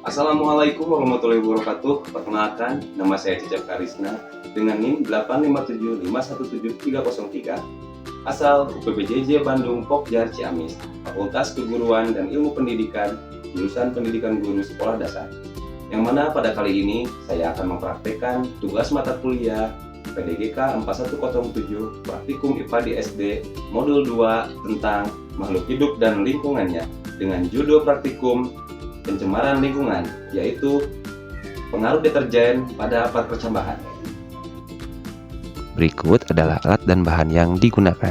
Assalamualaikum warahmatullahi wabarakatuh. Perkenalkan, nama saya Cecep Karisna dengan NIM 857517303, asal UPBJJ Bandung Pokjar Ciamis, Fakultas Keguruan dan Ilmu Pendidikan, jurusan Pendidikan Guru Sekolah Dasar. Yang mana pada kali ini saya akan mempraktekkan tugas mata kuliah PDGK 4107 Praktikum IPA di SD Modul 2 tentang makhluk hidup dan lingkungannya dengan judul praktikum pencemaran lingkungan, yaitu pengaruh deterjen pada alat percambahan. Berikut adalah alat dan bahan yang digunakan.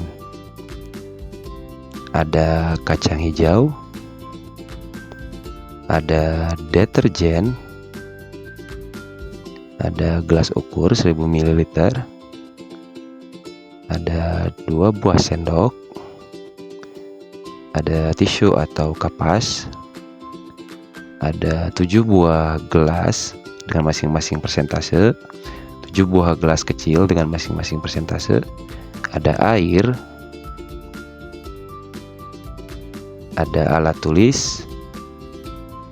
Ada kacang hijau, ada deterjen, ada gelas ukur 1000 ml, ada 2 buah sendok, ada tisu atau kapas, ada 7 buah gelas dengan masing-masing persentase, 7 buah gelas kecil dengan masing-masing persentase, ada air, ada alat tulis,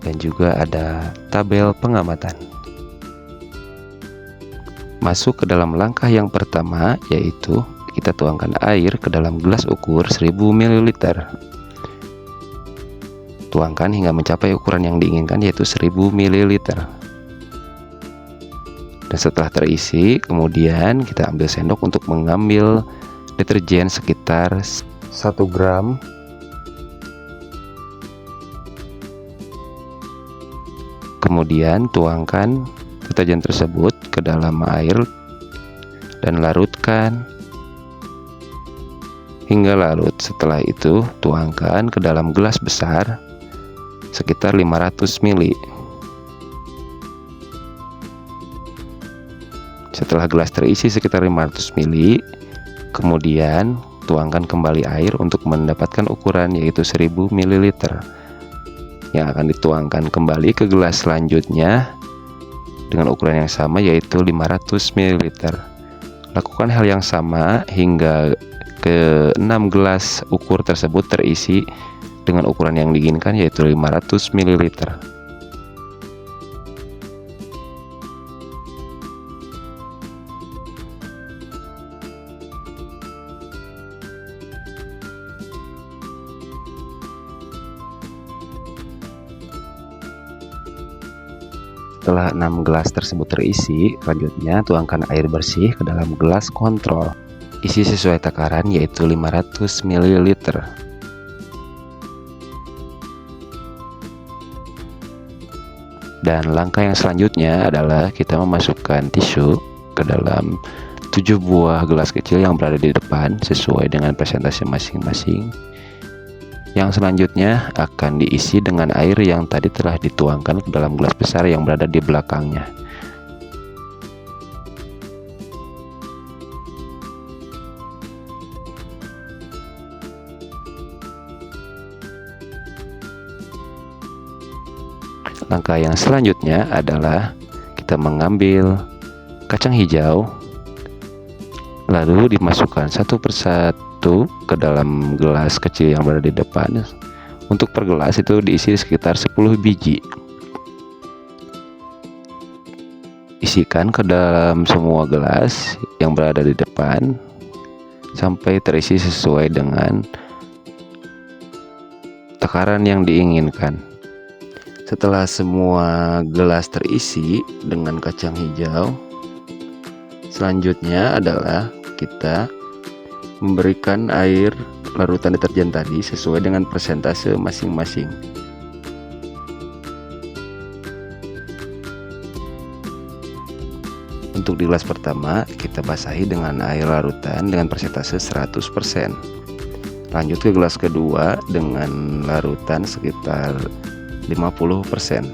dan juga ada tabel pengamatan. Masuk ke dalam langkah yang pertama, yaitu kita tuangkan air ke dalam gelas ukur 1000 ml. Tuangkan hingga mencapai ukuran yang diinginkan, yaitu 1000 ml. Dan setelah terisi, kemudian kita ambil sendok untuk mengambil deterjen sekitar 1 gram. Kemudian tuangkan deterjen tersebut ke dalam air dan larutkan hingga larut. Setelah itu tuangkan ke dalam gelas besar sekitar 500 ml. Setelah gelas terisi sekitar 500 ml, kemudian tuangkan kembali air untuk mendapatkan ukuran, yaitu 1000 ml, yang akan dituangkan kembali ke gelas selanjutnya dengan ukuran yang sama, yaitu 500 ml. Lakukan hal yang sama hingga ke 6 gelas ukur tersebut terisi dengan ukuran yang diinginkan, yaitu 500 ml. Setelah 6 gelas tersebut terisi, selanjutnya tuangkan air bersih ke dalam gelas kontrol. Isi sesuai takaran, yaitu 500 ml. Dan langkah yang selanjutnya adalah kita memasukkan tisu ke dalam 7 buah gelas kecil yang berada di depan sesuai dengan persentase masing-masing. Yang selanjutnya akan diisi dengan air yang tadi telah dituangkan ke dalam gelas besar yang berada di belakangnya. Langkah yang selanjutnya adalah kita mengambil kacang hijau, lalu dimasukkan satu persatu ke dalam gelas kecil yang berada di depan. Untuk per gelas itu diisi sekitar 10 biji. Isikan ke dalam semua gelas yang berada di depan sampai terisi sesuai dengan takaran yang diinginkan. Setelah semua gelas terisi dengan kacang hijau, selanjutnya adalah kita memberikan air larutan deterjen tadi sesuai dengan persentase masing-masing. Untuk di gelas pertama, kita basahi dengan air larutan dengan persentase 100%. Lanjut ke gelas kedua dengan larutan sekitar 50%.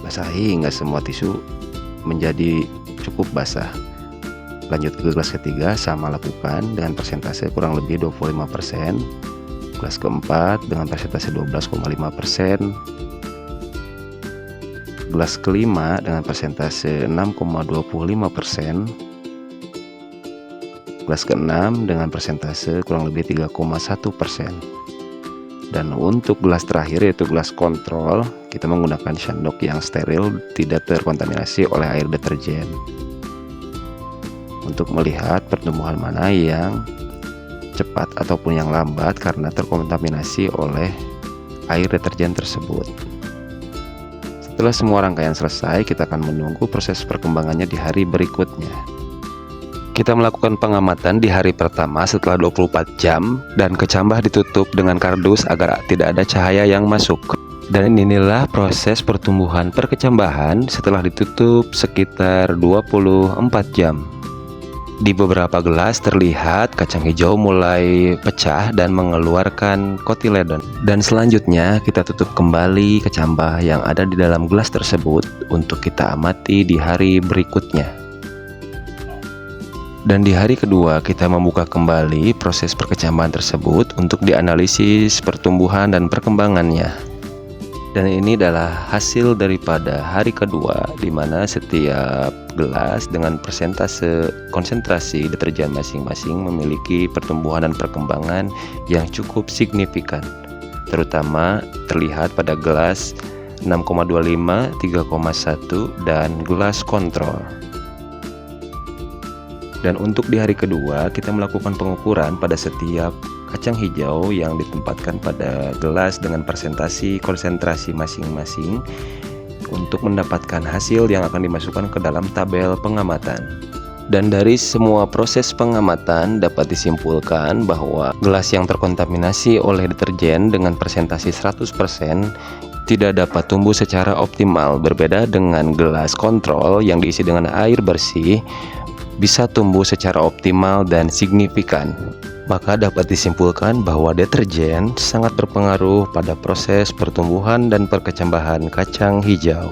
Basahi hingga semua tisu menjadi cukup basah. Lanjut ke gelas ketiga, sama lakukan dengan persentase kurang lebih 25%. Gelas keempat dengan persentase 12,5%. Gelas kelima dengan persentase 6,25%. Gelas keenam dengan persentase kurang lebih 3,1%. Dan untuk gelas terakhir yaitu gelas kontrol, kita menggunakan sendok yang steril, tidak terkontaminasi oleh air deterjen, untuk melihat pertumbuhan mana yang cepat ataupun yang lambat karena terkontaminasi oleh air deterjen tersebut. Setelah semua rangkaian selesai, kita akan menunggu proses perkembangannya di hari berikutnya. Kita melakukan pengamatan di hari pertama setelah 24 jam dan kecambah ditutup dengan kardus agar tidak ada cahaya yang masuk. Dan inilah proses pertumbuhan perkecambahan setelah ditutup sekitar 24 jam. Di beberapa gelas terlihat kacang hijau mulai pecah dan mengeluarkan kotiledon. Dan selanjutnya kita tutup kembali kecambah yang ada di dalam gelas tersebut untuk kita amati di hari berikutnya. Dan di hari kedua kita membuka kembali proses perkecambahan tersebut untuk dianalisis pertumbuhan dan perkembangannya. Dan ini adalah hasil daripada hari kedua, di mana setiap gelas dengan persentase konsentrasi deterjen masing-masing memiliki pertumbuhan dan perkembangan yang cukup signifikan. Terutama terlihat pada gelas 6,25, 3,1 dan gelas kontrol. Dan untuk di hari kedua kita melakukan pengukuran pada setiap kacang hijau yang ditempatkan pada gelas dengan presentasi konsentrasi masing-masing untuk mendapatkan hasil yang akan dimasukkan ke dalam tabel pengamatan. Dan dari semua proses pengamatan dapat disimpulkan bahwa gelas yang terkontaminasi oleh deterjen dengan presentasi 100% tidak dapat tumbuh secara optimal, berbeda dengan gelas kontrol yang diisi dengan air bersih bisa tumbuh secara optimal dan signifikan. Maka dapat disimpulkan bahwa deterjen sangat berpengaruh pada proses pertumbuhan dan perkecambahan kacang hijau.